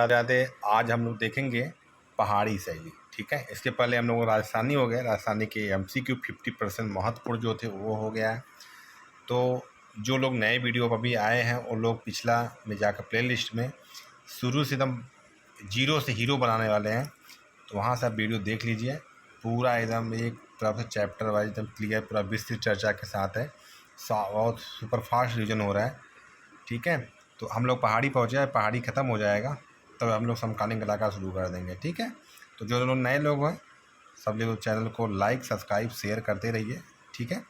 राधे। आज हम लोग देखेंगे पहाड़ी शैली। ठीक है, इसके पहले हम लोग राजस्थानी हो गए। राजस्थानी के MCQ 50% महत्वपूर्ण जो थे वो हो गया है। तो जो लोग नए वीडियो पर अभी आए हैं वो लोग पिछला में जाकर प्ले लिस्ट में शुरू से एकदम जीरो से हीरो बनाने वाले हैं, तो वहाँ से आप वीडियो देख लीजिए। पूरा एकदम एक तरफ से चैप्टर वाइज एकदम क्लियर, पूरा विस्तृत चर्चा के साथ है। बहुत सुपर फास्ट रिवीजन हो रहा है। ठीक है, तो हम लोग पहाड़ी पहुँचे हैं, पहाड़ी ख़त्म हो जाएगा तब हम लोग समकालीन कलाकार शुरू कर देंगे। ठीक है, तो जो लोग नए लोग हैं सब लोग चैनल को लाइक सब्सक्राइब शेयर करते रहिए। ठीक है,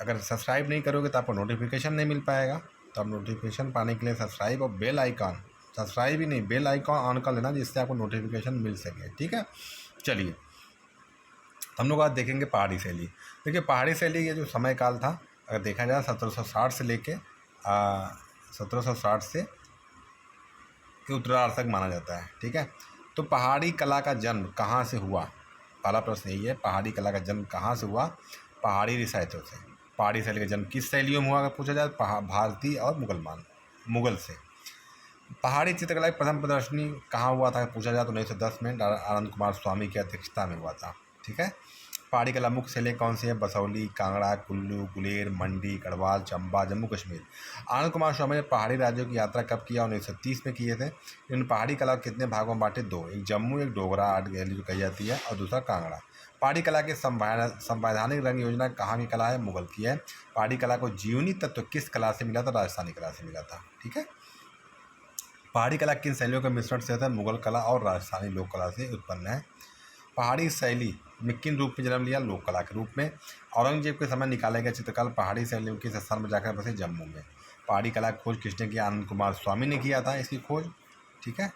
अगर सब्सक्राइब नहीं करोगे तो आपको नोटिफिकेशन नहीं मिल पाएगा। तो आप नोटिफिकेशन पाने के लिए सब्सक्राइब और बेल आइकॉन, सब्सक्राइब ही नहीं बेल आइकॉन ऑन कर लेना, जिससे आपको नोटिफिकेशन मिल सके। ठीक है, चलिए हम लोग आज देखेंगे पहाड़ी शैली। देखिए पहाड़ी शैली ये जो समय काल था, अगर देखा जाए 1760 से लेके 1760 से के उत्तरार्ध तक माना जाता है। ठीक है, तो पहाड़ी कला का जन्म कहाँ से हुआ? पहला प्रश्न यही है, पहाड़ी कला का जन्म कहाँ से हुआ? पहाड़ी रिसायतों से। पहाड़ी शैली का जन्म किस शैलियों में हुआ अगर पूछा जाए? भारतीय और मुगल से। पहाड़ी चित्रकला की प्रथम प्रदर्शनी कहाँ हुआ था पूछा जाए तो 1910 में आनंद कुमार स्वामी की अध्यक्षता में हुआ था। ठीक है, पहाड़ी कला मुख्य शैली कौन सी है? बसौली, कांगड़ा, कुल्लू, गुलेर, मंडी, गढ़वाल, चंबा, जम्मू कश्मीर। आनंद कुमार स्वामी ने पहाड़ी राज्यों की यात्रा कब किया? 1930 में किए थे। इन्होंने पहाड़ी कला कितने भागों में बांटे? दो, एक जम्मू, एक डोगरा आर्ट गैलरी जो कही जाती है, और दूसरा कांगड़ा। पहाड़ी कला के संवैधानिक रंग योजना कहाँ की कला है? मुगल की है। पहाड़ी कला को जीवनी तत्व किस कला से मिला था? राजस्थानी कला से मिला था। ठीक है, पहाड़ी कला किन शैलियों के मिश्रण से था? मुगल कला और राजस्थानी लोक कला से उत्पन्न है। पहाड़ी शैली में किन रूप में जन्म लिया? लोक कला के रूप में। औरंगजेब के समय निकाले गए चित्रकला पहाड़ी शैलियों के स्थान में जाकर बसे? जम्मू में। पहाड़ी कला की खोज किसने किया? आनंद कुमार स्वामी ने किया था इसकी खोज। ठीक है,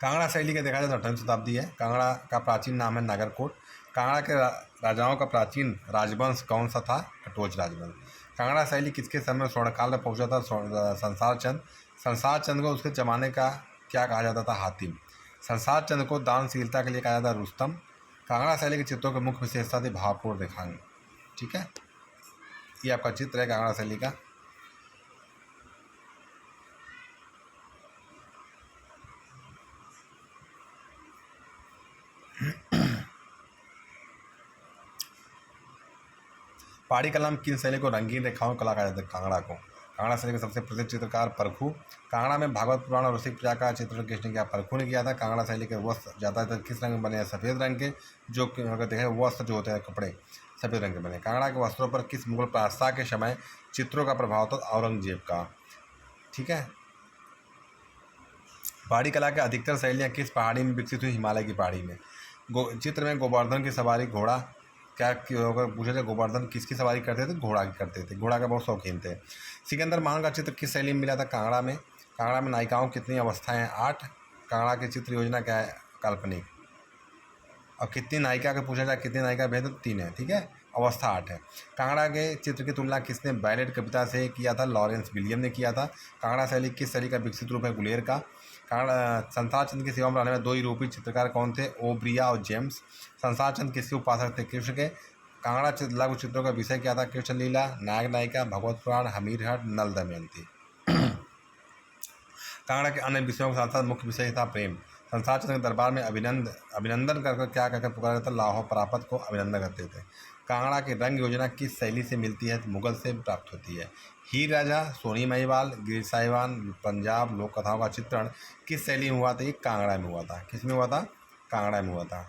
कांगड़ा शैली का देखा जाए तो 18वीं शताब्दी है। कांगड़ा का प्राचीन नाम है नागरकोट। कांगड़ा के राजाओं का प्राचीन राजवंश कौन सा था? कटोच राजवंश। कांगड़ा शैली किसके समय स्वर्णकाल में पहुंचा था? संसार चंद। संसार चंद को उसके जमाने का क्या कहा जाता था? हातिम। संसार चंद को दानशीलता के लिए कहा जाता रुस्तम। कांगड़ा शैली के चित्रों की मुख्य विशेषता थी भावपूर्ण रेखांकन। ठीक है, ये आपका चित्र है कांगड़ा शैली का। पहाड़ी कला में किन शैली को रंगीन रेखाओं कला कहा जाता है? कांगड़ा को। कांगड़ा शैली के सबसे प्रसिद्ध चित्रकार परखू। कांगड़ा में भागवत पुराण और रसिक प्रजा का चित्रण किसने किया? परखू ने किया था। कांगड़ा शैली के वस्त्र ज़्यादातर किस रंग में बने हैं? सफ़ेद रंग के। जो अगर देखें वस्त्र जो होते हैं कपड़े सफ़ेद रंग के बने। कांगड़ा के वस्त्रों पर किस मुगल बादशाह के समय चित्रों का प्रभाव था? औरंगजेब का। ठीक है, पहाड़ी कला के अधिकतर शैलियाँ किस पहाड़ी में विकसित हुई? हिमालय की पहाड़ी में। चित्र में गोवर्धन की सवारी घोड़ा क्या अगर पूछा जाए गोवर्धन किसकी सवारी करते थे? घोड़ा की करते थे, घोड़ा के बहुत शौकीन थे। सिकंदर महान का चित्र किस शैली में मिला था? कांगड़ा में। कांगड़ा में नायिकाओं की कितनी अवस्थाएं हैं? 8। कांगड़ा की चित्र योजना क्या है? काल्पनिक। और कितनी नायिका का पूछा जाए कितनी नायिका भेद? 3 है। ठीक है, अवस्था 8 है। कांगड़ा के चित्र की तुलना किसने बैलेट कविता से किया था? लॉरेंस विलियम ने किया था। कांगड़ा शैली किस शैली का विकसित रूप है? गुलेर का। कांगड़ा संसार चंद की सेवा में रहने में 2 यूरोपीय चित्रकार कौन थे? ओब्रिया और जेम्स। संसार चंद किसके उपासक थे? कृष्ण के। कांगड़ा लघु चित्रों का विषय क्या था? कृष्ण लीला, नाग नायिका, भगवत पुराण, हमीर हट, नल दमयंती। कांगड़ा के अन्य विषयों के साथ साथ मुख्य विषय था प्रेम। संसार चंद्र के दरबार में अभिनंदन कर क्या कहकर पुकारा जाता? लाहो प्रापत को अभिनंदन करते थे। कांगड़ा की रंग योजना किस शैली से मिलती है? मुगल से प्राप्त होती है। हीर राजा, सोनी महिवाल, गिर साहिवान, पंजाब लोक कथाओं का चित्रण किस शैली में हुआ था? ये कांगड़ा में हुआ था। किस में हुआ था? कांगड़ा में हुआ था।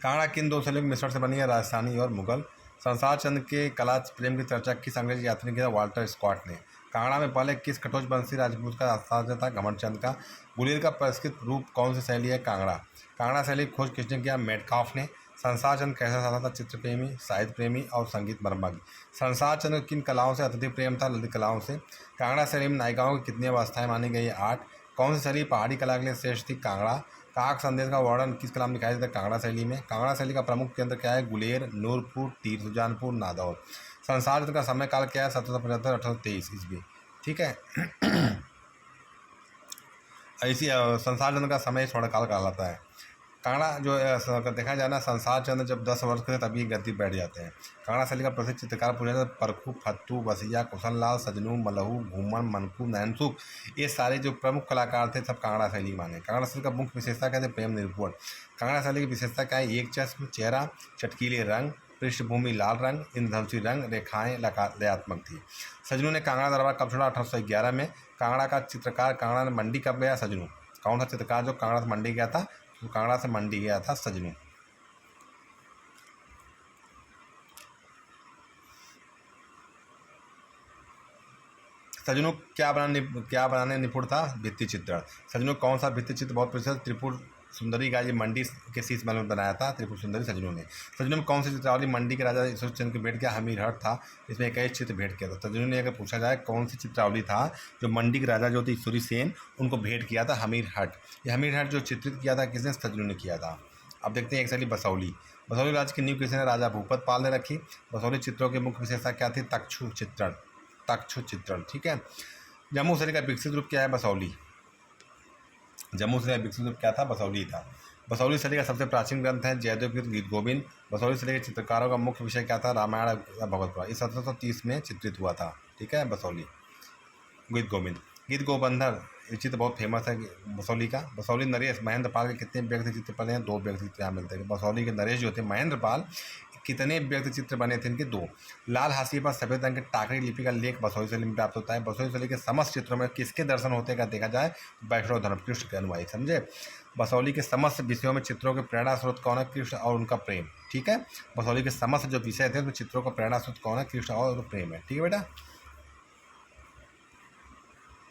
कांगड़ा किन 2 शैलियों के मिश्रण से बनी है? राजस्थानी और मुगल। संसार चंद के कला प्रेम की चर्चा किस अंग्रेज यात्री ने किया? वाल्टर स्कॉट ने। कांगड़ा में पहले किस कटोच वंशी राजपूत का शासन था? घमंड चंद का। गुलेर का परिष्कृत रूप कौन सी शैली है? कांगड़ा। कांगड़ा शैली की खोज किसने किया? मेटकाफ ने। संसार चंद कैसा शासक था? चित्र प्रेमी, साहित्य प्रेमी और संगीत मर्मज्ञ। संसार चंद को किन कलाओं से अत्यधिक प्रेम था? ललित कलाओं से। कांगड़ा शैली में नायिकाओं की कितनी अवस्थाएं मानी गई है? 8। कौन सी शैली पहाड़ी कला के लिए श्रेष्ठ थी? कांगड़ा। काक संदेश का वर्णन किस कला में दिखाई देता है? कांगड़ा शैली में। कांगड़ा शैली का प्रमुख केंद्र क्या है? गुलेर, नूरपुर, तीर सुजानपुर, नादौर। संसार चंद्र का समय काल क्या है? 1775 1823 ईस्वी। ठीक है, ऐसी संसार चंद्र का समय स्वर्णकाल कहलाता है। कांगड़ा जो अगर देखा जाए ना, संसार चंद्र जब 10 वर्ष के थे तभी गद्दी बैठ जाते हैं। कांगड़ा शैली का प्रसिद्ध चित्रकार पूछा जाए तो परखू, फत्तू, बसिया, कुशन लाल, सजनू, मलहू, घूमन, मनकू, नैनसुख, ये सारे जो प्रमुख कलाकार थे सब कांगड़ा शैली माने। कांगड़ा शैली का मुख्य विशेषता क्या है? प्रेम निरूपण। कांगड़ा शैली की विशेषता क्या है? एक चश्म, चेहरा, चटकीले रंग, पृष्ठभूमि लाल रंग, इंद्रधनुषी रंग, रेखाएं लयात्मक थी। सजनू ने कांगड़ा दरबार कब छोड़ा? 1811 में। कांगड़ा का चित्रकार कांगड़ा ने मंडी कब गया? सजनू। कौन सा चित्रकार जो कांगड़ा से मंडी गया था? तो कांगड़ा से मंडी गया था सजनू। सजनू क्या बनाने निपुण था? भित्ति चित्रण। सजनू कौन सा भित्ति चित्र बहुत प्रसिद्ध? त्रिपुर सुंदरी का ये मंडी के शीश महल में बनाया था त्रिपुर सुंदरी सजनू ने। सजनू में कौन सी चित्रावली मंडी के राजा ईश्वर चंद्र की भेंट किया? हमीरहट था, इसमें 21 चित्र भेंट किया था। सजनू ने अगर पूछा जाए कौन सी चित्रावली था जो मंडी के राजा जो थे ईश्वरी सेन उनको भेंट किया था? हमीरहट। ये हमीरहट जो चित्रित किया था किसने? सजनू ने किया था। अब देखते हैं एक शैली बसौली। बसौली राज्य की नींव किसने? राजा भूपत पाल ने रखी। बसौली चित्रों की मुख्य विशेषता क्या थी? तक्षु चित्रण। तक्षु चित्रण, ठीक है। जम्मू शैली का विकसित रूप क्या है? बसौली। जम्मू शैली का विकसित रूप क्या था? बसौली था। बसौली शैली का सबसे प्राचीन ग्रंथ है जयदेव गीत गोविंद। बसौली शैली के चित्रकारों का मुख्य विषय क्या था? रामायण या भगवत पुराण। ये 1730 में चित्रित हुआ था, ठीक है। बसौली गीत गोविंद। गीत गोबंधर ये चित्र बहुत फेमस है बसौली का। बसौली नरेश महेंद्र पाल के कितने व्यक्ति चित्र बने हैं? 2 व्यक्ति चित्र यहाँ मिलते हैं। बसौली के नरेश जो थे महेंद्र पाल, कितने व्यक्ति चित्र बने थे इनके? 2। लाल हाशिए पर सफेद रंग के टाकरी लिपि का लेख बसौली शैली में प्राप्त होता है। बसौली शैली के समस्त चित्रों में किसके दर्शन होते हैं? देखा जाए वैष्णव धर्म, कृष्ण के अनुयायी, समझे। बसौली के समस्त विषयों में चित्रों के प्रेरणा स्रोत कौन है? कृष्ण और उनका प्रेम, ठीक है। बसौली के समस्त जो विषय थे उसमें चित्रों का प्रेरणा स्रोत कौन है? कृष्ण और प्रेम है, ठीक है बेटा।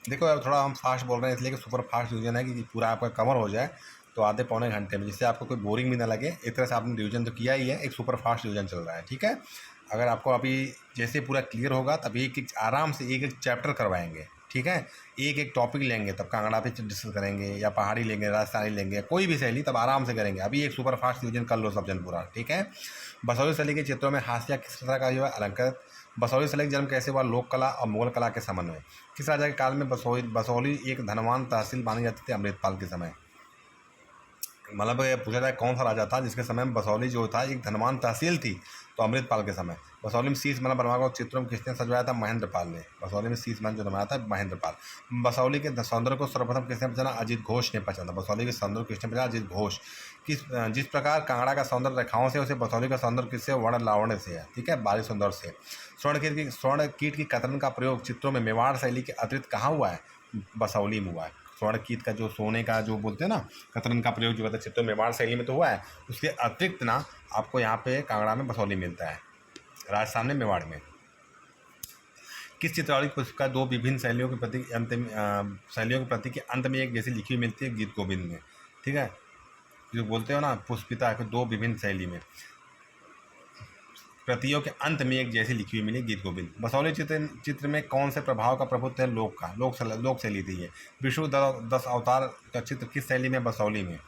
देखो अब थोड़ा हम फास्ट बोल रहे हैं इसलिए कि सुपर फास्ट रिवीजन है कि पूरा आपका कवर हो जाए तो आधे पौने घंटे में, जिससे आपको कोई बोरिंग भी ना लगे। एक तरह से आपने रिवीजन तो किया ही है, एक सुपर फास्ट रिवीजन चल रहा है, ठीक है। अगर आपको अभी जैसे पूरा क्लियर होगा तभी एक आराम से एक चैप्टर करवाएंगे, ठीक है। एक टॉपिक लेंगे, तब कांगड़ा पे डिस्कस करेंगे या पहाड़ी लेंगे, राजस्थानी लेंगे, कोई भी शैली, तब आराम से करेंगे। अभी एक सुपर फास्ट रिवीजन कर लो सब जन पूरा, ठीक है। बसौली शैली के चित्रों में हास्य किस तरह का हुआ? अलंकृत। बसौली शैली का जन्म कैसे हुआ? लोक कला और मुगल कला के समन्वय। किस राजा के काल में बसौली एक धनवान तहसील मानी जाती थी? अमृतपाल के समय। मतलब पूछा जाए कौन सा राजा था जिसके समय में बसौली जो था एक धनवान तहसील थी? तो अमृतपाल के समय। बसौली में शीश महल बनवाया चित्रों में किसने सजवाया था? महेंद्रपाल ने। बसौली में शीश महल जो बनवाया था महेंद्रपाल। बसौली के सौंदर्य को सर्वप्रथम किसने पहचाना? अजीत घोष ने पहचाना। बसौली के सौंदर्य किसने पहचाना? अजीत घोष। जिस प्रकार कांगड़ा का सौंदर्य रेखाओं से, उसे बसौली का सौंदर्य किससे? वर्ण लावण्य से है, ठीक है, बारिश सौंदर्य से। स्वर्ण कीट की कतरन का प्रयोग चित्रों में मेवाड़ शैली के अतिरिक्त कहाँ हुआ है? बसौली में हुआ है। स्वर्ण कीट का जो सोने का जो बोलते हैं ना कतरन का प्रयोग जो कहते हैं चित्रों मेवाड़ शैली में तो हुआ है, उसके अतिरिक्त ना आपको यहाँ पे कांगड़ा में बसौली मिलता है, राजस्थान में मेवाड़ में। किस चित्रावली पुस्तक 2 विभिन्न शैलियों के प्रति शैलियों के प्रति के अंत में एक जैसी लिखी हुई मिलती है? गीत गोविंद में, ठीक है। जो बोलते हो ना पुष्पिता है 2 विभिन्न शैली में प्रतियों के अंत में एक जैसी लिखी हुई मिली? गीत गोविंद। बसौली चित्र में कौन से प्रभाव का प्रभुत्व है? लोक का। लोक शैली थी ये। विष्णु 10 अवतार का चित्र किस शैली में? बसौली में।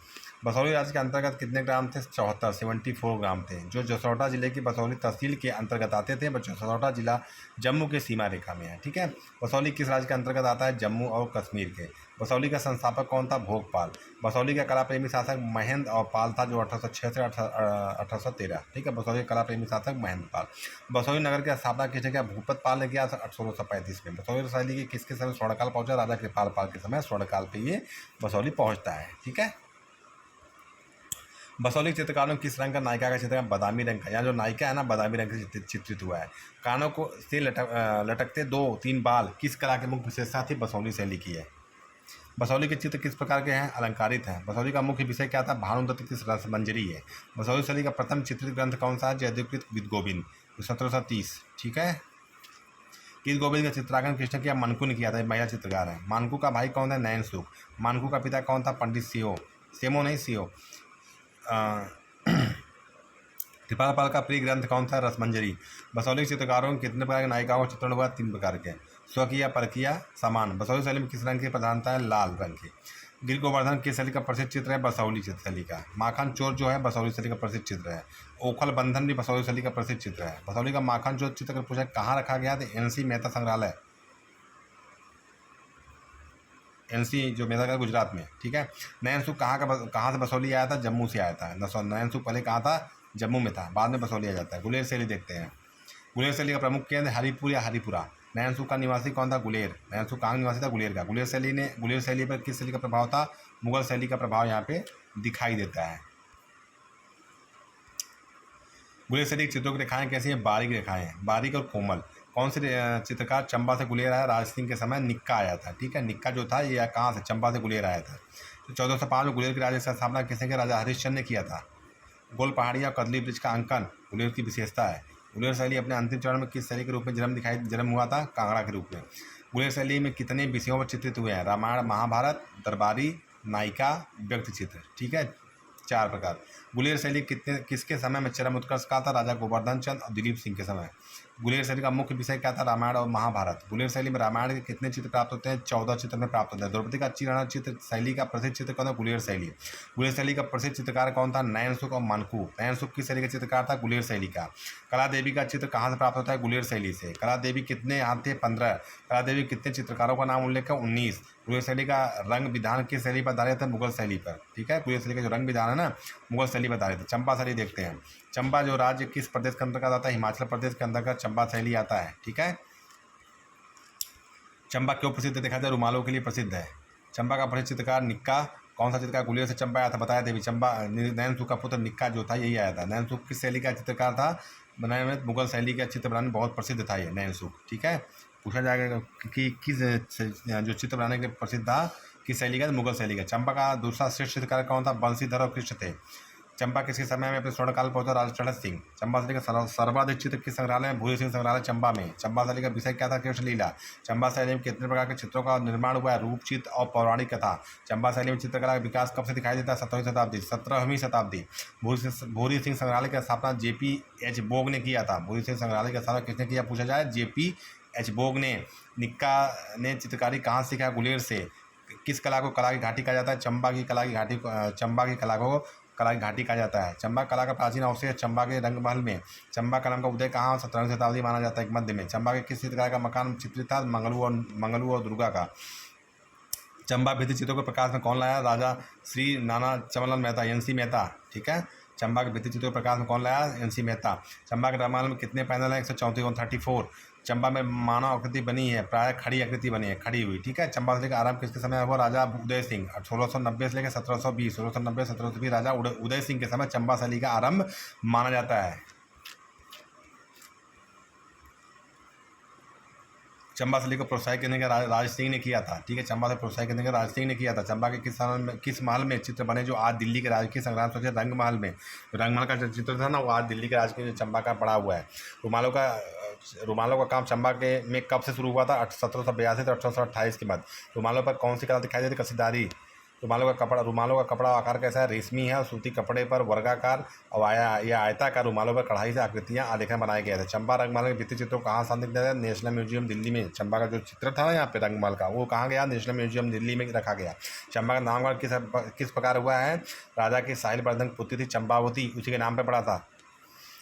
बसौली राज्य के अंतर्गत कितने ग्राम थे? 74 ग्राम थे, जो जसौटा जिले की बसौली तहसील के अंतर्गत आते थे। जसौटा जिला जम्मू के सीमा रेखा में है, ठीक है। बसौली किस राज्य के अंतर्गत आता है? जम्मू और कश्मीर के। बसौली का संस्थापक कौन था? भोगपाल। बसौली का कला प्रेमी शासक महेंद्र और पाल था, जो 1806 से 1813, ठीक है। बसौली का कला प्रेमी शासक महेंद्र पाल। बसौली नगर की स्थापना किस जगह भूपत पाल ने किया? 1635 में। बसौली शैली के किसके समय स्वर्णकाल पहुंचा? राजा कृपाल पाल के समय स्वर्णकाल पे ये बसौली पहुंचता है, ठीक है। बसौली चित्रकारों किस रंग का नायिका का चित्र? बादामी रंग का। यहाँ जो नायिका है ना बादामी रंग से चित्रित हुआ है। कानों को से लटकते 2-3 बाल किस कला की मुख्य विशेषता थी? बसौली शैली की है। बसौली के चित्र किस प्रकार के हैं? अलंकारित हैं। बसौली का मुख्य विषय क्या था? भानुदत्त की रसमंजरी है। बसौली शैली का प्रथम चित्रित ग्रंथ कौन सा है? जयदेवकृत गीत गोविंद 1730, ठीक है। गीत गोविंद का चित्रांकन किसने किया? मनकू ने किया था, महिला चित्रकार है। मानकू का भाई कौन है? नैनसुख। मानकू का पिता कौन था? पंडित सेमो नहीं सीओ। कृपाल का प्रिय ग्रंथ कौन था? रसमंजरी। बसौली चित्रकारों में कितने प्रकार के नायिकाओं का चित्रण हुआ? 3 प्रकार के। स्वकीय, परकीय, समान। बसौली शैली में किस रंग की प्रधानता है? लाल रंग की। गिर गोवर्धन किस शैली का प्रसिद्ध चित्र है? बसौली शैली का। माखन चोर जो है बसौली शैली का प्रसिद्ध चित्र है। ओखल बंधन भी बसौली शैली का प्रसिद्ध चित्र है। बसौली का माखन चोर चित्र का पूछा कहाँ रखा गया? तो NC मेहता संग्रहालय, एनसी जो मेधा का गुजरात में, ठीक है। नयन सूख कहाँ से बसौली आया था? जम्मू से आया था। नयन सूख पहले कहाँ था? जम्मू में था, बाद में बसौली आ जाता है। गुलेर शैली देखते हैं। गुलेर शैली का प्रमुख केंद्र हरिपुर या हरिपुरा। नयन सूख का निवासी कौन था? गुलेर। नयन सूख कहाँ निवासी था? गुलेर का। गुलेर शैली पर किस शैली का प्रभाव था? मुगल शैली का प्रभाव यहाँ पे दिखाई देता है। गुलेर शैली के चित्रों की रेखाएं कैसी हैं? बारीक रेखाएं हैं, बारीक और कोमल। कौन से चित्रकार चंबा से गुलेर आया? राज सिंह के समय निक्का आया था, ठीक है। निक्का जो था ये कहाँ से? चंबा से गुलेर आया था। तो 1405 में गुलेर के राज्य की स्थापना किसने किया? राजा हरिश्चंद्र ने किया था। गोल पहाड़ी और कदली ब्रिज का अंकन गुलेर की विशेषता है। गुलेर शैली अपने अंतिम चरण में किस शैली के रूप में जन्म हुआ था? कांगड़ा के रूप में। गुलेर शैली में कितने विषयों पर चित्रित हुए हैं? रामायण, महाभारत, दरबारी, नायिका, व्यक्ति चित्र, ठीक है। 4 प्रकार। गुलेर शैली किसके समय में चरम उत्कर्ष का था? राजा गोवर्धन चंद और दिलीप सिंह के समय। गुलेर शैली का मुख्य विषय क्या था? रामायण और महाभारत। गुलेर शैली में रामायण के कितने चित्र प्राप्त होते हैं? 14 चित्र में प्राप्त होते हैं। द्रौपदी का चित्रण चित्र शैली का प्रसिद्ध चित्र कौन था? गुलेर शैली। गुलेर शैली का प्रसिद्ध चित्रकार कौन था? नयन सूख और मनकू। नयन सूख की शैली का चित्रकार था? गुलेर शैली का। कला देवी का चित्र कहाँ से प्राप्त होता है? गुलेर शैली से। कला देवी कितने हाथ थे? 15। कला देवी कितने चित्रकारों का नाम उल्लेख है? 19। गुलेर शैली का रंग विधान किस शैली पर आधारित है? मुगल शैली पर, ठीक है। गुलेर शैली का जो रंग विधान है ना, मुगल शैली पर आधारित है। चंपा शैली देखते हैं। चंबा जो राज्य किस प्रदेश के अंतर्गत आता है? हिमाचल प्रदेश के अंतर्गत चंबा शैली आता है, ठीक है। चंबा क्यों प्रसिद्ध है? देखा जाए रुमालों के लिए प्रसिद्ध है। चंबा का प्रसिद्ध चित्रकार निक्का। कौन सा चित्रकार? गुलेर से चंबा आया था, बताया देवी। चंबा नयन सूख का पुत्र निक्का जो था यही आया था। नयन सूख किस शैली का चित्रकार था? बनाने में मुगल शैली का चित्र बनाने में बहुत प्रसिद्ध था ये नयन सूख, ठीक है। पूछा जाएगा कि किस जो चित्र बनाने के लिए प्रसिद्ध था, किस शैली का? मुगल शैली का। चंपा का दूसरा श्रेष्ठ चित्रकार कौन था? बंशीधर और कृष्ण थे। चंपा किसके समय में अपने स्वर्णकाल पहुंचा? राजा चढ़त सिंह। चंपा शैली का सर्वाधिक चित्र किस संग्रहालय में? भूरी सिंह संग्रहालय चंबा में। चंपा शैली का विषय क्या था? कृष्ण लीला। चंपा शैली में कितने प्रकार के चित्रों का निर्माण हुआ है? रूप, चित्र और पौराणिक कथा। चंपा शैली में चित्रकला का विकास कब से दिखाई देता है? 17वीं शताब्दी। भूरी सिंह संग्रहालय की स्थापना JP H बोग ने किया था। भूरी सिंह संग्रहालय की स्थापना किसने किया? पूछा जाए JP H बोग ने। निक्का ने चित्रकारी कहाँ सीखा? गुलेर से। किस कला को कला की घाटी कहा जाता है? चंबा की कला को कला की घाटी कहा जाता है। चंबा कला का प्राचीन अवशेष चंबा के रंगमहल में। चंबा कला का उदय कहाँ? 17वीं शताब्दी माना जाता है, एक मध्य में। चंबा के किस चित्रकार का मकान चित्रित था? मंगलू और दुर्गा का। चंबा भित्ति चित्रों के प्रकाश में कौन लाया? राजा श्री नाना चमनलाल मेहता, NC मेहता, ठीक है। चंबा के भित्ति चित्रों के प्रकाश में कौन लाया? NC मेहता। चंबा के रामायण में कितने पैनल हैं? 134। चंबा में मानव आकृति बनी है, प्राय खड़ी आकृति बनी है, खड़ी हुई, ठीक है। चंबा शैली का आरंभ किसके समय हुआ? राजा उदय सिंह। 1690 से लेकर 1720। 1690-1720 राजा उदय सिंह के समय चंबा शैली का आरंभ माना जाता है। चंबा शैली को प्रोत्साहित करने का राज सिंह ने किया था, ठीक है। चंबा से प्रोत्साहित करने का राज सिंह ने किया था। चंबा के किस महल में चित्र बने जो आज दिल्ली के राजकीय संग्रहालय सोचे? रंग महल में। रंगमहल का जो चित्र था ना वो आज दिल्ली के राजकीय चंबा का पड़ा हुआ है। रुमालों का काम चंबा के में कब से शुरू हुआ था? 1782 से 1828 के बाद। रुमालों पर कौन सी कला दिखाई देती? कसीदारी। रुमालों का कपड़ा आकार कैसा है? रेशमी है और सूती कपड़े पर वर्गाकार और आयताकार रुमालों पर कढ़ाई से आकृतियां आलेखन बनाए गए थे। चंबा रंगमहल के भित्ति चित्रों कहाँ स्थापित किया गया? नेशनल म्यूजियम दिल्ली में। चंबा का जो चित्र था यहाँ पे रंगमहल का वो कहाँ गया? नेशनल म्यूजियम दिल्ली में रखा गया। चंबा का नामकरण किस प्रकार हुआ है? राजा की साहिल वर्धन की पुत्री थी चंपावती, उसी के नाम पर पड़ा था।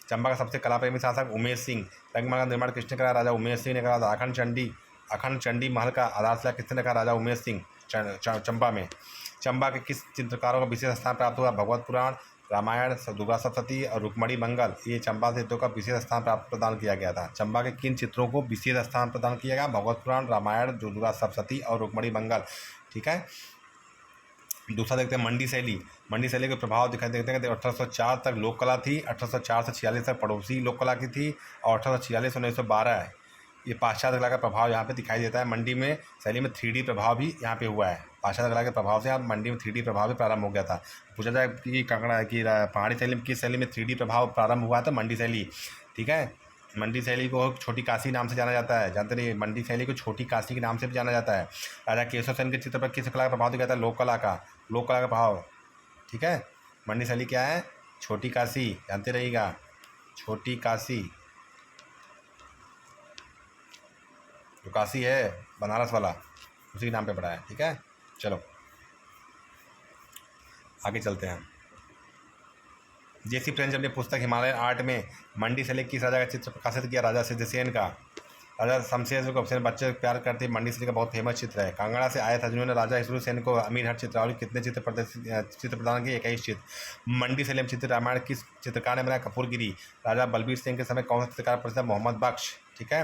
चंबा का सबसे कला प्रेमी शासक उमेश सिंह। रंगमहल का निर्माण किसने करा? राजा उमेश सिंह ने करा था। अखंड चंडी महल का आधारशिला किसने रखा? राजा उमेश सिंह। चंबा में चंबा के किस चित्रकारों का विशेष स्थान प्राप्त हुआ? भगवत पुराण, रामायण, दुर्गा सप्तशती और रुक्मणी मंगल। ये चंबा से का विशेष स्थान प्रदान किया गया था। चंबा के किन चित्रों को विशेष स्थान प्रदान किया गया? भगवत पुराण, रामायण, दुर्गा सप्तशती और रुक्मणी मंगल, ठीक है। दूसरा देखते हैं मंडी शैली। मंडी शैली के प्रभाव दिखाई देते हैं कि 1804 तक लोक कला थी, 1804 से 46 तक पड़ोसी लोक कला की थी और 1846 से 1912 ये पाश्चात्य कला का प्रभाव यहाँ पे दिखाई देता है। मंडी में शैली में 3D प्रभाव भी यहाँ पे हुआ है। पाश्चात्य कला के प्रभाव से यहाँ मंडी में 3D प्रभाव भी प्रारंभ हो गया था। पूछा जाए कि पहाड़ी शैली में किस शैली में 3D प्रभाव प्रारंभ हुआ था? मंडी शैली, ठीक है। मंडी शैली को छोटी काशी नाम से जाना जाता है, जानते नहीं? मंडी शैली को छोटी काशी के नाम से भी जाना जाता है। राजा केशव सेन के चित्र पर किस कला का प्रभाव दिखाया था? लोक कला का प्रभाव, ठीक है। मंडी शैली क्या है? छोटी काशी, जानते रहिएगा, छोटी काशी जो काशी है बनारस वाला उसी के नाम पे पड़ा है, ठीक है। चलो आगे चलते हैं। JC प्रेमचंद ने पुस्तक हिमालयन आर्ट में मंडी शैली किस राजा का चित्र प्रकाशित किया? राजा सिद्धसेन का। राजा शमशेर को अपने बच्चे प्यार करती मंडी शैली का बहुत फेमस चित्र है। कांगड़ा से आए था जिन्होंने राजा ईश्वरसेन को अमीर हट चित्रावली कितने चित्र प्रदान किए? 21 चित्र। मंडी शैली में चित्र रामायण किस चित्रकार ने बनाया? कपूरगिरी। राजा बलबीर सिंह के समय कौन सा चित्रकार प्रसिद्ध? मोहम्मद बख्श। ठीक है।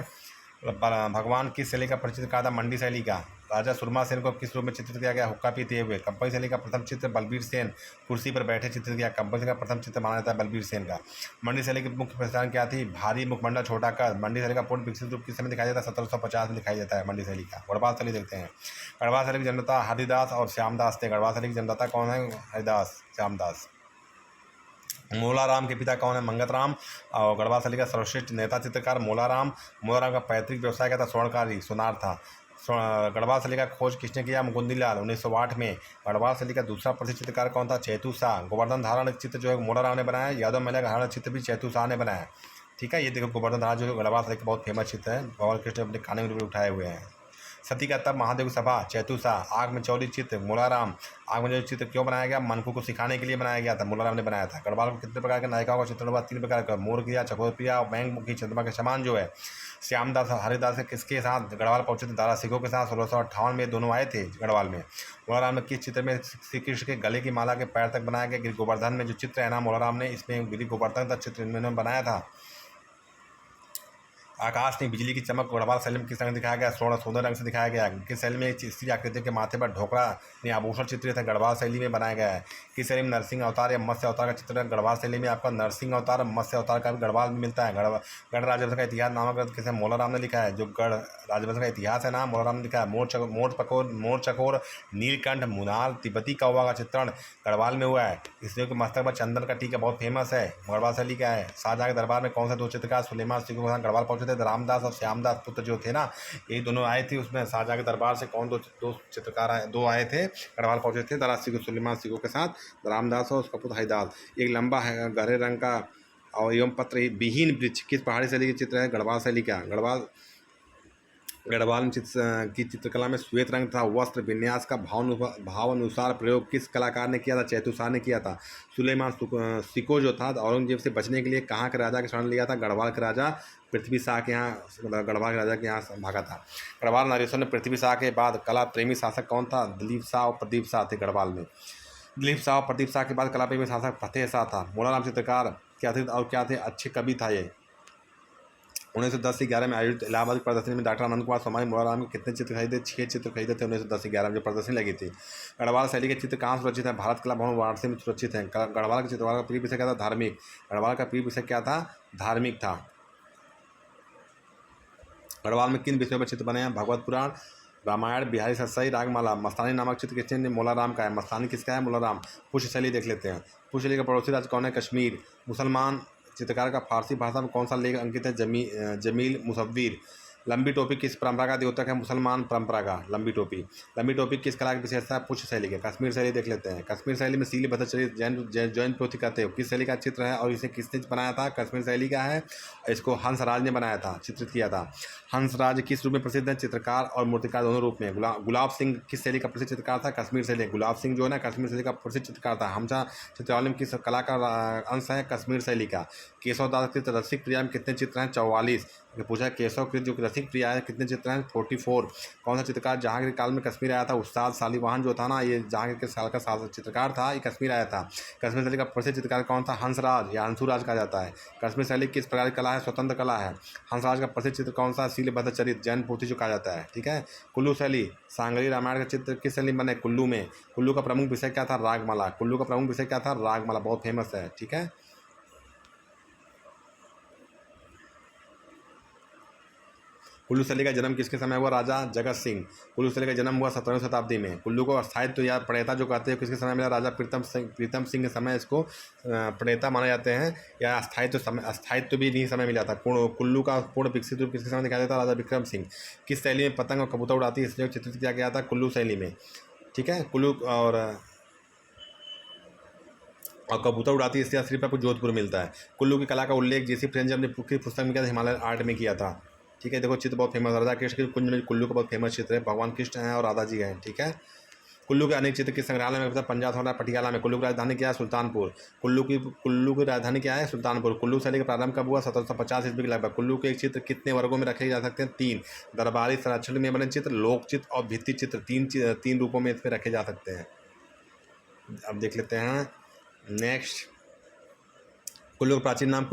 भगवान किस शैली का परिचित कहा था? मंडी शैली का। राजा सुरमा सेन को किस रूप में चित्रित किया गया? हुक्का पीते हुए। कंपनी शैली का प्रथम चित्र बलबीर सेन कुर्सी पर बैठे चित्रित किया। कंपनी का प्रथम चित्र माना जाता है बलबीर सेन का। मंडी शैली की मुख्य पहचान क्या थी? भारी मुखमंडल, छोटा कद। मंडी शैली का पूर्ण विकसित रूप किस समय दिखाई देता है? 1750 में दिखाई देता है मंडी शैली का। गढ़वाल शैली देखते हैं। गढ़वाल शैली की जन्मदाता हरिदास और श्यामदास थे। गढ़वाल शैली की जन्मदाता कौन है? हरिदास, श्यामदास। मोलाराम के पिता कौन है? मंगत राम। और गढ़वाल शैली का सर्वश्रेष्ठ नेता चित्रकार मोलाराम। मोलाराम का पैतृक व्यवसाय क्या था? स्वर्णकारी, सोनार था। गढ़वाल शैली का खोज किसने किया? मुकुंदीलाल 1908 में। गढ़वाल शैली का दूसरा प्रसिद्ध चित्रकार कौन था? चेतू शाह। गोवर्धन धारण चित्र जो है मोलाराम ने बनाया। यादव महिला का धारण चित्र भी चेतू शाह ने बनाया। ठीक है। ये देखो गोवर्धन धारण जो गढ़वाल शैली का बहुत फेमस चित्र है। भगवान कृष्ण अपने खाने में उठाए हुए हैं। सती का तब महादेव सभा चेतू शाह। आग में चौरी चित्र मोलाराम। आग में चौरी चित्र क्यों बनाया गया? मनकू को सिखाने के लिए बनाया गया था, मोलाराम ने बनाया था। गढ़वाल को कितने प्रकार के नायिकाओं का चित्रण हुआ? 3 प्रकार का। मोरकिया, चकोरप्रिया और बैंगमुखी चंद्रमा के समान जो है। श्यामदास हरिदास किसके साथ गढ़वाल पहुंचे थे? दारा सिंह के साथ। 1658 में दोनों आए थे गढ़वाल में। मोलाराम ने किस चित्र में श्री कृष्ण के गले की माला के पैर तक बनाया गया? गिरि गोवर्धन में जो चित्र है ना मोलाराम ने, इसमें गिरि गोवर्धन तक चित्र इन्होंने बनाया था। आकाश में बिजली की चमक गढ़वाल शैली में किस रंग दिखाया गया? स्वर्ण सोने रंग से दिखाया गया। किस शैली में स्त्री आकृति के माथे पर ढोकरा ने आभूषण चित्रित है? गढ़वाल शैली में बनाया गया है। किस शैली में नरसिंह अवतार या मत्स्य अवतार का चित्र है? गढ़वाल शैली में आपका नरसिंह अवतार, मत्स्य अवतार का भी गढ़वाल में मिलता है। गढ़ राजवंश का इतिहास नामक ग्रंथ किसे? मोलाराम ने लिखा है। जो गढ़ राजवंश का इतिहास है ना, मोलाराम ने लिखा है। मोर चकोर, नीलकंठ, मुनाल, तिब्बती कौवा का चित्रण गढ़वाल में हुआ है। स्त्रियों के मस्तक पर चंदन का टीका बहुत फेमस है। गढ़वाल शैली का है। शाहजहां के दरबार में कौन सा 2 चित्रकार सुलेमान सिंह के साथ गढ़वाल पहुंचे थे? रामदास और श्यामदास पुत्र जो थे ना, ये दोनों आए थे। उसमें शाहजहां के दरबार से कौन दो चित्रकार आए? 2 आए थे, गढ़वाल पहुंचे थे। दारा सिंह सुलेमान सिंह के साथ, रामदास और उसका पुत्र हरिदास। एक लंबा है गहरे रंग का और एवं पत्र विहीन वृक्ष किस पहाड़ी शैली के चित्र है? गढ़वाल शैली का। गढ़वाल की चित्रकला में श्वेत रंग था। वस्त्र विन्यास का भावानुसार प्रयोग किस कलाकार ने किया था? चेतू शाह ने किया था। सुलेमान सिको जो था औरंगजेब से बचने के लिए कहाँ के राजा के शरण लिया था? गढ़वाल के राजा पृथ्वी शाह के यहाँ, गढ़वाल के राजा के यहाँ भागा था। गढ़वाल नरेश्वर में पृथ्वी शाह के बाद कला प्रेमी शासक कौन था? दिलीप शाह और प्रदीप शाह थे गढ़वाल में। दिलीप शाह और प्रदीप शाह के बाद कला प्रेमी शासक फतेह शाह था। मोलाराम चित्रकार क्या थे और क्या थे? अच्छे कवि था ये। 1910 से 11 में आयोजित इलाहाबाद प्रदर्शनी में डॉक्टर आनंद कुमार सोमानी मोलाराम के कितने चित्र खरीदे? 6 चित्र खरीदे थे 1910 से 11 में जो प्रदर्शनी लगी थी। गढ़वाल शैली के चित्र कहाँ सुरक्षित है? भारत कला भवन वाराणसी में सुरक्षित है। गढ़वाल के चित्रकार का प्रिय विषय क्या था? धार्मिक। गढ़वाल का प्रिय विषय क्या था? धार्मिक था। गढ़वाल में किन विषयों पर चित्र बने हैं? भगवत पुराण, रामायण, बिहारी सत्साई, रागमाला। मस्तानी नामक चित्र किसने? मोलाराम का है। मस्तानी किसका है? मोलाराम। पुष्य शैली देख लेते हैं। पुष्य शैली का पड़ोसी राज्य कौन है? कश्मीर। मुसलमान चित्रकार का फारसी भाषा में कौन सा लेख अंकित है? जमील मुसव्विर। लंबी टोपी किस परंपरा का द्योतक है? मुसलमान परंपरा का लंबी टोपी। लंबी टोपी किस कला की विशेषता है? पुष्य शैली के। कश्मीर शैली देख लेते हैं। कश्मीर शैली में सील भद्रचरित जैन पोथी कहते हो। किस शैली का चित्र है और इसे किसने बनाया था? कश्मीर शैली का है। इसको हंसराज ने बनाया था, चित्रित किया था। हंसराज किस रूप में प्रसिद्ध है? चित्रकार और मूर्तिकार दोनों रूप में। गुलाब सिंह किस शैली का प्रसिद्ध चित्रकार था? कश्मीर शैली। गुलाब सिंह जो है ना कश्मीर शैली का प्रसिद्ध चित्रकार था। हमसा चित्रावली में किस कला का अंश है? कश्मीर शैली का। केशव दास कृत रसिक प्रिया में कितने चित्र हैं? 44। पूछा केशव कृत जो रसिक प्रिया है कितने चित्र हैं? 44। कौन सा चित्रकार जहांगीर काल में कश्मीर आया था? उस्ताद शालिवाहन जो था ना, ये जहांगीर के साल का चित्रकार था, ये कश्मीर आया था। कश्मीर शैली का प्रसिद्ध चित्रकार कौन था? हंसराज या अंशुराज कहा जाता है। कश्मीर शैली किस प्रकार की कला है? स्वतंत्र कला है। हंसराज का प्रसिद्ध चित्र कौन सा? शीलभद्र चरित जैन पोथी जो कहा जाता है। ठीक है। कुल्लू शैली, सांगली रामायण का चित्र किस शैली बने? कुल्लू में। कुल्लू का प्रमुख विषय क्या था? रागमाला। कुल्लू का प्रमुख विषय क्या था? रागमाला, बहुत फेमस है। ठीक है। कुल्लू शैली का जन्म किसके समय हुआ? राजा जगत सिंह। कुल्लू शैली का जन्म हुआ 17वीं शताब्दी में। कुल्लू को स्थायित्व या प्रणेता जो कहते हैं किसके समय मिला? राजा प्रीतम सिंह के समय इसको प्रणेता माने जाते हैं, या स्थायित्व भी नहीं समय मिला था। कुल्लू का पूर्ण विकसित रूप किसके समय दिखाया जाता? राजा विक्रम सिंह। किस शैली में पतंग और कबूतर उड़ाती है इसलिए चित्रित किया गया था? कुल्लू शैली में। ठीक है। कुल्लू और कबूतर उड़ाती है इसलिए सिर्फ आपको जोधपुर मिलता है। कुल्लू की कला का उल्लेख जेसी फ्रेंच अपनी पुस्तक में किया था? हिमालयन आर्ट में किया था। ठीक है। देखो चित्र बहुत फेमस, राधा कृष्ण के कुंज में कुल्लू का बहुत फेमस चित्र है। भगवान कृष्ण हैं और राधा जी हैं। ठीक है। कुल्लू के अनेक चित्र किस संग्रहालय में? पंजाब थोड़ा पटियाला में। कुल्लू की राजधानी क्या है? सुल्तानपुर। कुल्लू की राजधानी क्या है? सुल्तानपुर। कुल्लू शैली का प्रारंभ कब हुआ? 1750 ईस्वी के लगभग। कुल्लू के चित्र कितने वर्गों में रखे जा सकते हैं? 3। दरबारी संरक्षण में बने चित्र, लोक चित्र और भित्ति चित्र, तीन रूपों में इसमें रखे जा सकते हैं। अब देख लेते हैं नेक्स्ट। कुल्लू का प्राचीन नाम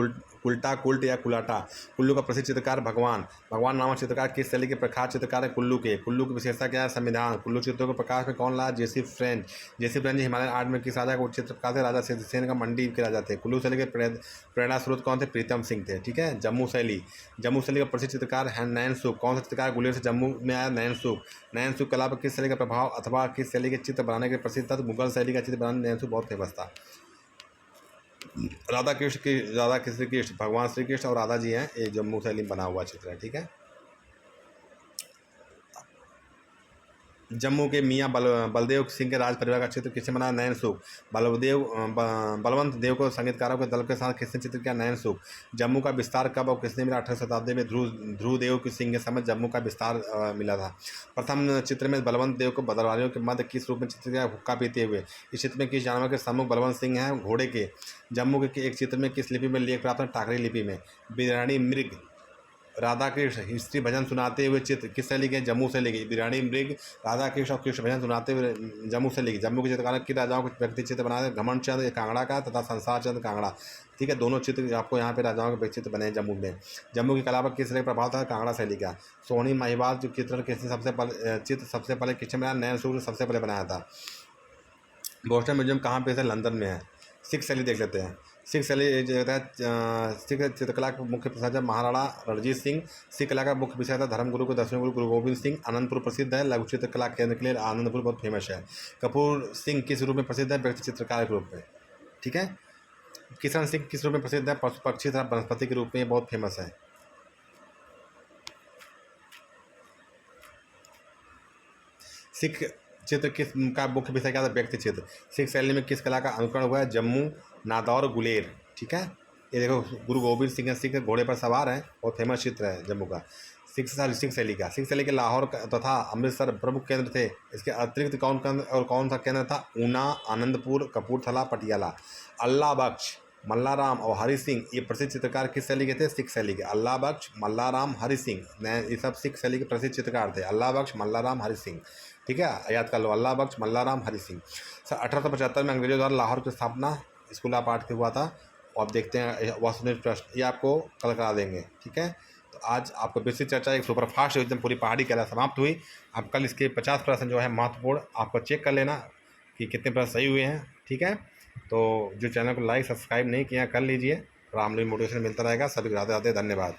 कुल्टा, कुल्ट या कुलाटा। कुल्लू का प्रसिद्ध चित्रकार भगवान नामक चित्रकार किस शैली के प्रख्यात चित्रकार है? कुल्लू की विशेषता क्या है? संविधान। कुल्लू चित्रों को प्रकाश में कौन लाया? जेसी फ्रेंच हिमालयन आर्ट में किस राजा को चित्रकार थे? राजा सिद्धसेन का मंडी के राजा थे। कुल्लू शैली के प्रेरणा स्रोत कौन थे? प्रीतम सिंह थे। ठीक है। जम्मू शैली का प्रसिद्ध चित्रकार है नैन सुख। कौन सा चित्रकार गुलेर से जम्मू में आया? नैन सुख कला पर किस शैली का प्रभाव अथवा किस शैली के चित्र बनाने के प्रसिद्ध था? तो मुगल शैली का चित्र बनाने नैन सुख बहुत फेमस था। राधा श्री कृष्ण भगवान श्री कृष्ण और राधा जी हैं, ये जम्मू शैली में बना हुआ चित्र है। ठीक है। जम्मू के मियाँ बलदेव सिंह के राज परिवार का चित्र किसने बनाया? नैन सुख। बलवंत देव को संगीतकारों के दल के साथ किसने चित्र किया? नैन सुख। जम्मू का विस्तार कब और किसने मिला? 18वीं शताब्दी में ध्रुव देव सिंह के समय जम्मू का विस्तार मिला था। प्रथम चित्र में बलवंत देव को बदरवालियों के मध्य किस रूप में चित्र किया? हुक्का पीते हुए। इस चित्र में किस जानवर के सम्मुख बलवंत सिंह हैं? घोड़े के। जम्मू के एक चित्र में किस लिपि में लेख प्राप्त है? टाकरी लिपि में। बिरानी मृग राधा कृष्ण हिस्ट्री भजन सुनाते हुए चित्र किस शैली के? जम्मू शैली की। बिरानी मृग राधा कृष्ण और कृष्ण भजन सुनाते हुए जम्मू शैली की। जम्मू के चित्रकार किन राजाओं के व्यक्ति चित्र बनाए? घमंड चंद कांगड़ा का तथा संसार चंद कांगड़ा। ठीक है। दोनों चित्र आपको यहाँ पे राजाओं के व्यक्ति चित्र बने हैं जम्मू में। जम्मू की कला पर किस शैली का प्रभाव था? कांगड़ा शैली का। सोहनी महिवाल जो चित्र किसने सबसे पहले किसने बनाया? नैन सुख ने सबसे पहले बनाया था। बोस्टन म्यूजियम कहाँ पे है? लंदन में है। सिख शैली देख लेते हैं। सिख शैली जो है सिख चित्रकला के मुख्य प्रसारक महाराणा रणजीत सिंह। सिख कला का मुख्य विषय था धर्मगुरु को 10वें गुरु गोविंद सिंह। आनंदपुर प्रसिद्ध है लघु चित्रकला केंद्र के लिए। आनंदपुर बहुत फेमस है। कपूर सिंह किस रूप में प्रसिद्ध है? व्यक्ति चित्रकार के रूप में। ठीक है। किशन सिंह किस रूप में प्रसिद्ध है? पशु पक्षी तथा वनस्पति के रूप में बहुत फेमस है। सिख चित्र किस का मुख्य विषय क्या था? व्यक्ति चित्र। सिख शैली में किस कला का अनुकरण हुआ है? जम्मू, नादौर, गुलेर। ठीक है। ये देखो गुरु गोविंद सिंह सिख घोड़े पर सवार है, बहुत फेमस चित्र है जम्मू का। सिख शैली के लाहौर तथा अमृतसर प्रमुख केंद्र थे। इसके अतिरिक्त कौन सा केंद्र था? ऊना, आनंदपुर, कपूरथला, पटियाला। अल्लाह बख्श, मल्लाराम और हरि सिंह ये प्रसिद्ध चित्रकार किस शैली के थे? सिख शैली के। अल्लाह बख्श, मल्लाराम, हरि सिंह ये सब सिख शैली के प्रसिद्ध चित्रकार थे। अल्लाह बख्श, मल्लाराम, हरि सिंह। ठीक है। याद कर लो अल्लाह बख्श, मल्लाराम, हरि सिंह। 1875 में अंग्रेजों द्वारा लाहौर की स्थापना स्कूल ऑफ आर्ट के हुआ था। और अब देखते हैं वासुदेव ट्रस्ट, ये आपको कल करा देंगे। ठीक है। तो आज आपको बेसिक चर्चा एक सुपरफास्ट एकदम पूरी पहाड़ी कला समाप्त हुई। अब कल इसके 50% जो है महत्वपूर्ण आपको चेक कर लेना कि कितने प्रश्न सही हुए हैं। ठीक है। तो जो चैनल को लाइक सब्सक्राइब नहीं किया कर लीजिए, और हम लोग मोटिवेशन मिलता रहेगा। सभी राधे राधे, धन्यवाद।